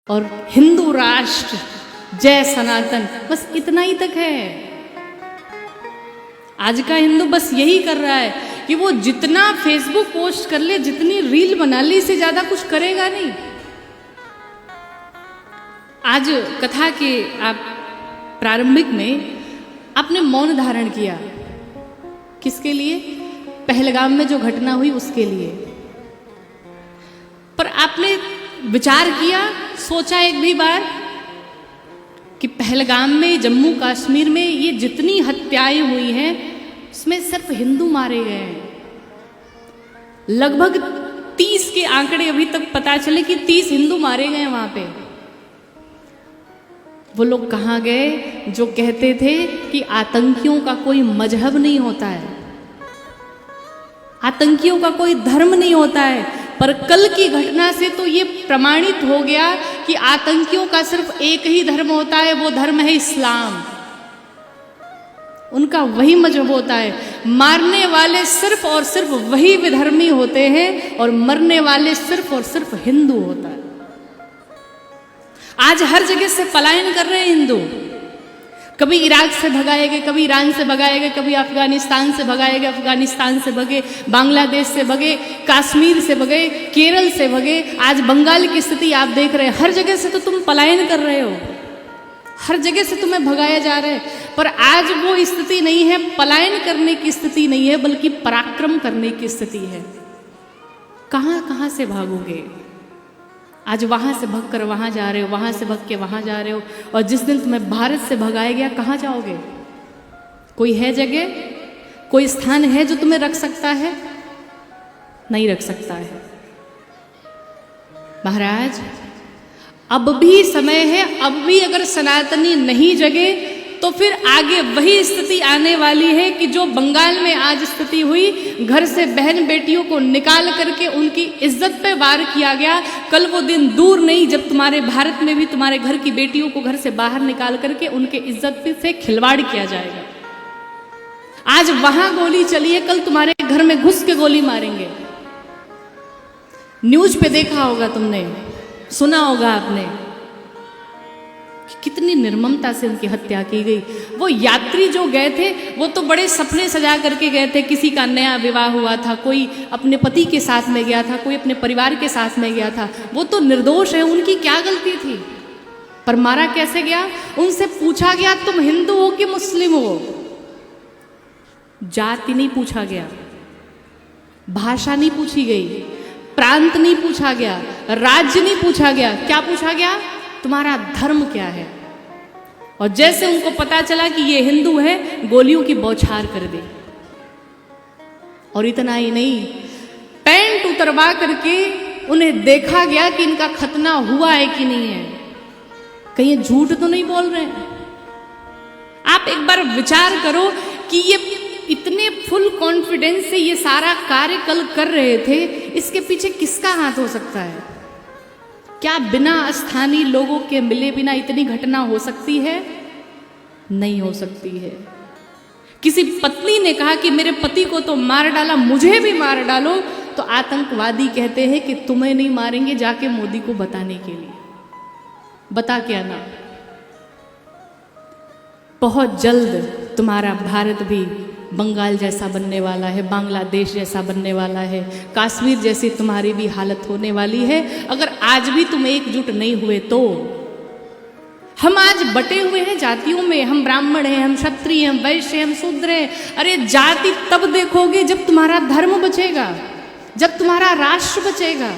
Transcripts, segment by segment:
और हिंदू राष्ट्र, जय सनातन, बस इतना ही तक है। आज का हिंदू बस यही कर रहा है कि वो जितना फेसबुक पोस्ट कर ले, जितनी रील बना ली, इससे ज्यादा कुछ करेगा नहीं। आज कथा के आप प्रारंभिक में आपने मौन धारण किया, किसके लिए? पहलगाम में जो घटना हुई उसके लिए। पर आपने विचार किया, सोचा एक भी बार कि पहलगाम में, जम्मू कश्मीर में ये जितनी हत्याएं हुई हैं उसमें सिर्फ हिंदू मारे गए हैं। लगभग 30 के आंकड़े अभी तक पता चले कि 30 हिंदू मारे गए वहां पे। वो लोग कहाँ गए जो कहते थे कि आतंकियों का कोई मजहब नहीं होता है, आतंकियों का कोई धर्म नहीं होता है। पर कल की घटना से तो ये प्रमाणित हो गया कि आतंकियों का सिर्फ एक ही धर्म होता है, वो धर्म है इस्लाम। उनका वही मजहब होता है। मारने वाले सिर्फ और सिर्फ वही विधर्मी होते हैं और मरने वाले सिर्फ और सिर्फ हिंदू होता है। आज हर जगह से पलायन कर रहे हैं हिंदू। कभी इराक से भगाए गए, कभी ईरान से भगाए गए, कभी अफगानिस्तान से भगाए गए, अफगानिस्तान से भगे, बांग्लादेश से भगे, कश्मीर से भगे, केरल से भगे, आज बंगाल की स्थिति आप देख रहे हैं। हर जगह से तो तुम पलायन कर रहे हो, हर जगह से तुम्हें भगाया जा रहा है। पर आज वो स्थिति नहीं है, पलायन करने की स्थिति नहीं है, बल्कि पराक्रम करने की स्थिति है। कहां कहां से भागोगे? आज वहां से भग कर वहां जा रहे हो, वहां से भग के वहां जा रहे हो, और जिस दिन तुम्हें भारत से भगाया गया, कहां जाओगे? कोई है जगह, कोई स्थान है जो तुम्हें रख सकता है? नहीं रख सकता है। महाराज, अब भी समय है, अब भी अगर सनातनी नहीं जगे तो फिर आगे वही स्थिति आने वाली है कि जो बंगाल में आज स्थिति हुई, घर से बहन बेटियों को निकाल करके उनकी इज्जत पे वार किया गया। कल वो दिन दूर नहीं जब तुम्हारे भारत में भी तुम्हारे घर की बेटियों को घर से बाहर निकाल करके उनके इज्जत से खिलवाड़ किया जाएगा। आज वहां गोली चली है, कल तुम्हारे घर में घुस के गोली मारेंगे। न्यूज पे देखा होगा तुमने, सुना होगा आपने, कितनी निर्ममता से उनकी हत्या की गई। वो यात्री जो गए थे वो तो बड़े सपने सजा करके गए थे। किसी का नया विवाह हुआ था, कोई अपने पति के साथ में गया था, कोई अपने परिवार के साथ में गया था। वो तो निर्दोष है, उनकी क्या गलती थी? पर मारा कैसे गया? उनसे पूछा गया तुम हिंदू हो कि मुस्लिम हो? जाति नहीं पूछा गया, भाषा नहीं पूछी गई, प्रांत नहीं पूछा गया, राज्य नहीं पूछा गया। क्या पूछा गया? तुम्हारा धर्म क्या है? और जैसे उनको पता चला कि ये हिंदू है, गोलियों की बौछार कर दी। और इतना ही नहीं, पैंट उतरवा करके उन्हें देखा गया कि इनका खतना हुआ है कि नहीं है, कहीं झूठ तो नहीं बोल रहे हैं। आप एक बार विचार करो कि ये इतने फुल कॉन्फिडेंस से ये सारा कार्य कल कर रहे थे, इसके पीछे किसका हाथ हो सकता है? क्या बिना स्थानीय लोगों के मिले बिना इतनी घटना हो सकती है? नहीं हो सकती है। किसी पत्नी ने कहा कि मेरे पति को तो मार डाला, मुझे भी मार डालो, तो आतंकवादी कहते हैं कि तुम्हें नहीं मारेंगे, जाके मोदी को बताने के लिए। बता के आना। बहुत जल्द तुम्हारा भारत भी बंगाल जैसा बनने वाला है, बांग्लादेश जैसा बनने वाला है, कश्मीर जैसी तुम्हारी भी हालत होने वाली है अगर आज भी तुम एकजुट नहीं हुए तो। हम आज बटे हुए हैं जातियों में, हम ब्राह्मण हैं, हम क्षत्रिय, हम वैश्य, हम शूद्र हैं। अरे जाति तब देखोगे जब तुम्हारा धर्म बचेगा, जब तुम्हारा राष्ट्र बचेगा।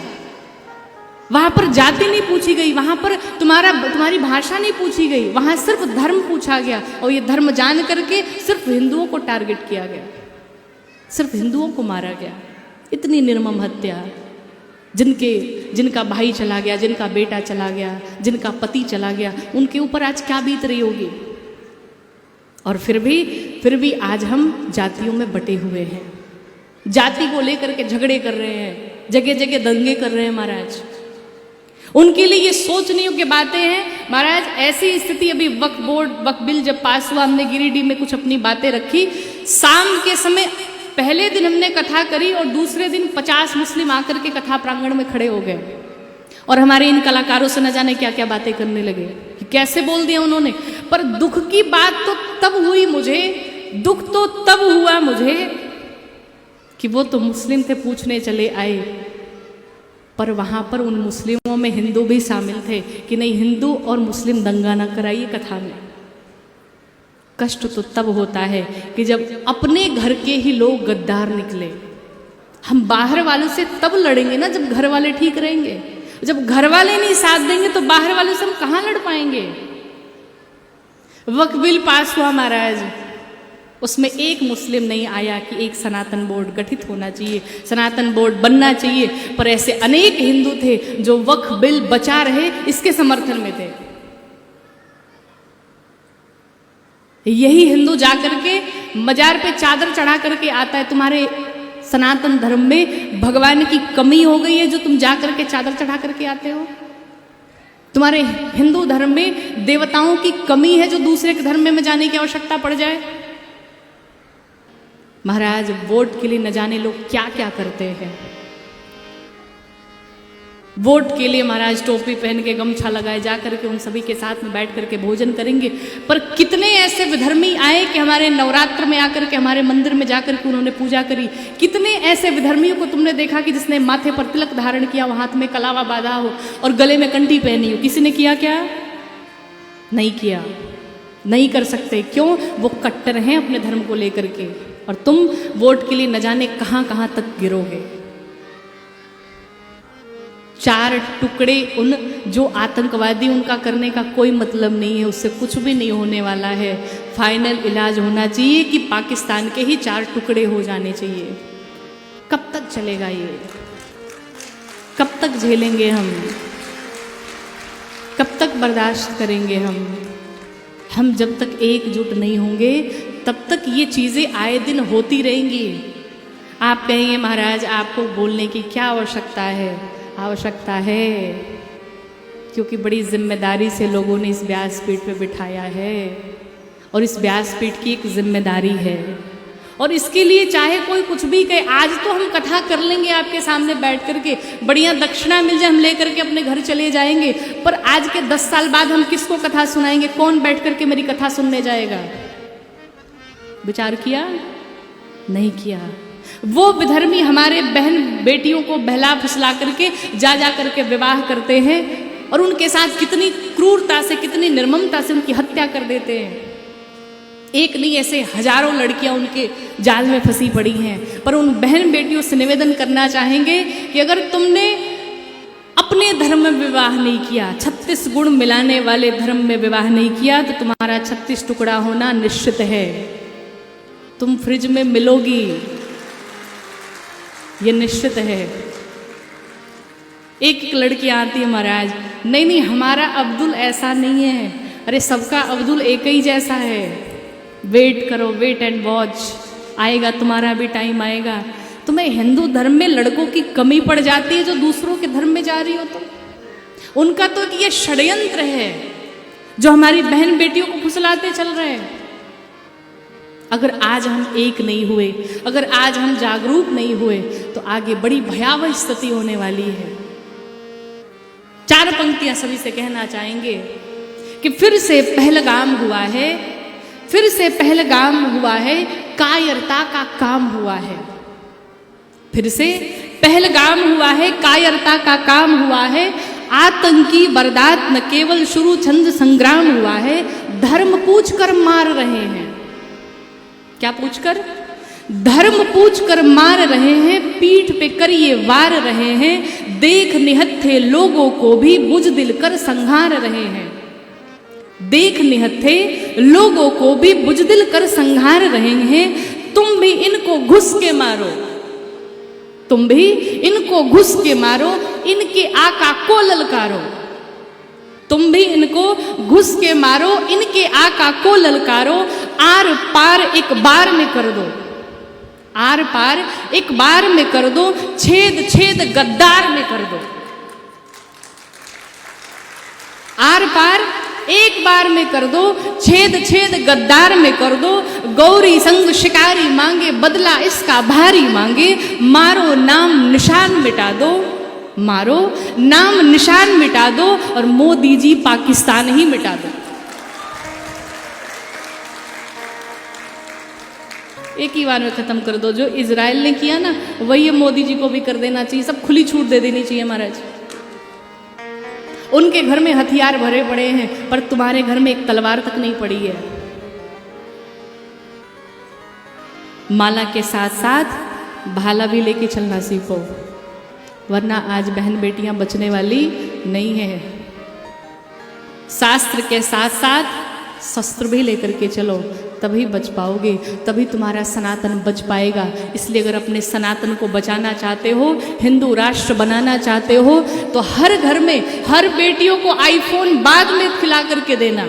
वहां पर जाति नहीं पूछी गई, वहां पर तुम्हारी भाषा नहीं पूछी गई, वहां सिर्फ धर्म पूछा गया। और ये धर्म जान करके सिर्फ हिंदुओं को टारगेट किया गया, सिर्फ हिंदुओं को मारा गया। इतनी निर्मम हत्या, जिनका भाई चला गया, जिनका बेटा चला गया, जिनका पति चला गया, उनके ऊपर आज क्या बीत रही होगी। और फिर भी आज हम जातियों में बटे हुए हैं, जाति को लेकर के झगड़े कर रहे हैं, जगह जगह दंगे कर रहे हैं। महाराज, उनके लिए ये सोचने योग्य बातें हैं। महाराज, ऐसी स्थिति, अभी वक्फ बिल जब पास हुआ, हमने गिरिडीह में कुछ अपनी बातें रखी। शाम के समय पहले दिन हमने कथा करी और दूसरे दिन 50 मुस्लिम आकर के कथा प्रांगण में खड़े हो गए। और हमारे इन कलाकारों से न जाने क्या क्या बातें करने लगे कि कैसे बोल दिया उन्होंने। पर दुख की बात तो तब हुई मुझे, दुख तो तब हुआ मुझे कि वो तो मुस्लिम थे, पूछने चले आए, पर वहां पर उन मुस्लिमों में हिंदू भी शामिल थे कि नहीं, हिंदू और मुस्लिम दंगा ना कराइए कथा में। कष्ट तो तब होता है कि जब अपने घर के ही लोग गद्दार निकले। हम बाहर वालों से तब लड़ेंगे ना जब घर वाले ठीक रहेंगे। जब घर वाले नहीं साथ देंगे तो बाहर वालों से हम कहां लड़ पाएंगे। वक्फ बिल पास हुआ महाराज, उसमें एक मुस्लिम नहीं आया कि एक सनातन बोर्ड गठित होना चाहिए, सनातन बोर्ड बनना चाहिए, पर ऐसे अनेक हिंदू थे जो वक्फ बिल बचा रहे, इसके समर्थन में थे। यही हिंदू जाकर के मजार पे चादर चढ़ा करके आता है, तुम्हारे सनातन धर्म में भगवान की कमी हो गई है जो तुम जा करके चादर चढ़ा करके आते हो। तुम्हारे हिंदू धर्म में देवताओं की कमी है जो दूसरे के धर्म में जाने की आवश्यकता पड़ जाए। महाराज वोट के लिए न जाने लोग क्या क्या करते हैं। वोट के लिए महाराज टोपी पहन के गमछा लगाए जा करके उन सभी के साथ में बैठ करके भोजन करेंगे। पर कितने ऐसे विधर्मी आए कि हमारे नवरात्र में आकर के हमारे मंदिर में जाकर के उन्होंने पूजा करी। कितने ऐसे विधर्मियों को तुमने देखा कि जिसने माथे पर तिलक धारण किया हो, हाथ में कलावा बांधा हो और गले में कंठी पहनी हो। किसी ने किया क्या? नहीं किया, नहीं कर सकते। क्यों? वो कट्टर हैं अपने धर्म को लेकर के, और तुम वोट के लिए न जाने कहां कहां तक गिरोगे। 4 टुकड़े उन जो आतंकवादी, उनका करने का कोई मतलब नहीं है, उससे कुछ भी नहीं होने वाला है। फाइनल इलाज होना चाहिए कि पाकिस्तान के ही 4 टुकड़े हो जाने चाहिए। कब तक चलेगा ये? कब तक झेलेंगे हम? कब तक बर्दाश्त करेंगे हम? हम जब तक एकजुट नहीं होंगे तब तक ये चीज़ें आए दिन होती रहेंगी। आप कहेंगे महाराज आपको बोलने की क्या आवश्यकता है? आवश्यकता है, क्योंकि बड़ी जिम्मेदारी से लोगों ने इस व्यासपीठ पे बिठाया है, और इस व्यासपीठ की एक जिम्मेदारी है। और इसके लिए चाहे कोई कुछ भी कहे, आज तो हम कथा कर लेंगे आपके सामने बैठ करके, बढ़िया दक्षिणा मिल जाए हम ले करके अपने घर चले जाएंगे, पर आज के 10 साल बाद हम किसको कथा सुनाएंगे? कौन बैठ करके मेरी कथा सुनने जाएगा? विचार किया? नहीं किया। वो विधर्मी हमारे बहन बेटियों को बहला फुसला करके जा करके विवाह करते हैं, और उनके साथ कितनी क्रूरता से, कितनी निर्ममता से उनकी हत्या कर देते हैं। एक नहीं, ऐसे हजारों लड़कियां उनके जाल में फंसी पड़ी हैं। पर उन बहन बेटियों से निवेदन करना चाहेंगे कि अगर तुमने अपने धर्म में विवाह नहीं किया, 36 गुण मिलाने वाले धर्म में विवाह नहीं किया, तो तुम्हारा 36 टुकड़ा होना निश्चित है। तुम फ्रिज में मिलोगी, ये निश्चित है। एक एक लड़की आती है महाराज, नहीं नहीं हमारा अब्दुल ऐसा नहीं है। अरे सबका अब्दुल एक ही जैसा है। वेट करो, वेट एंड वॉच, आएगा तुम्हारा भी टाइम आएगा। तुम्हें हिंदू धर्म में लड़कों की कमी पड़ जाती है जो दूसरों के धर्म में जा रही हो तो। उनका तो ये षड्यंत्र है जो हमारी बहन बेटियों को फुसलाते चल रहे हैं। अगर आज हम एक नहीं हुए, अगर आज हम जागरूक नहीं हुए, तो आगे बड़ी भयावह स्थिति होने वाली है। 4 पंक्तियां सभी से कहना चाहेंगे कि फिर से पहलगाम हुआ है, फिर से पहलगाम हुआ है, कायरता का काम हुआ है। फिर से पहलगाम हुआ है, कायरता का काम हुआ है। आतंकी बर्दात न केवल शुरू छंद संग्राम हुआ है, धर्म पूछकर मार रहे हैं। क्या पूछकर? धर्म पूछकर मार रहे हैं, पीठ पे करिए वार रहे हैं, देख निहत्थे लोगों को भी बुजदिल कर संहार रहे हैं। देख निहत्थे लोगों को भी बुजदिल कर संहार रहे हैं। तुम भी इनको घुस के मारो, तुम भी इनको घुस के मारो, इनके आका को ललकारो। तुम भी इनको घुस के मारो, इनके आका को ललकारो। आर पार एक बार में कर दो, आर पार एक बार में कर दो, छेद छेद गद्दार में कर दो। आर पार एक बार में कर दो, छेद छेद गद्दार में कर दो। गौरी संग शिकारी मांगे, बदला इसका भारी मांगे। मारो नाम निशान मिटा दो, मारो, नाम निशान मिटा दो और मोदी जी पाकिस्तान ही मिटा दो। एक ही बार में खत्म कर दो। जो इजराइल ने किया ना वही मोदी जी को भी कर देना चाहिए। सब खुली छूट दे देनी चाहिए महाराज। उनके घर में हथियार भरे पड़े हैं पर तुम्हारे घर में एक तलवार तक नहीं पड़ी है। माला के साथ साथ भाला भी लेके चलना सीखो, वरना आज बहन बेटियां बचने वाली नहीं है। शास्त्र के साथ साथ शस्त्र भी लेकर के चलो, तभी बच पाओगे, तभी तुम्हारा सनातन बच पाएगा। इसलिए अगर अपने सनातन को बचाना चाहते हो, हिंदू राष्ट्र बनाना चाहते हो, तो हर घर में हर बेटियों को आईफोन बाद में खिला करके देना।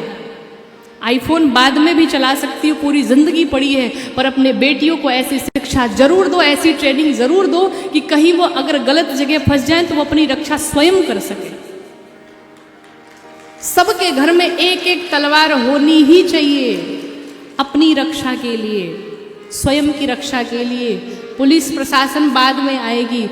आईफोन बाद में भी चला सकती हो, पूरी जिंदगी पड़ी है, पर अपने बेटियों को ऐसी शिक्षा जरूर दो, ऐसी ट्रेनिंग जरूर दो कि कहीं वो अगर गलत जगह फंस जाए तो वो अपनी रक्षा स्वयं कर सके। सबके घर में एक एक तलवार होनी ही चाहिए अपनी रक्षा के लिए, स्वयं की रक्षा के लिए। पुलिस प्रशासन बाद में आएगी,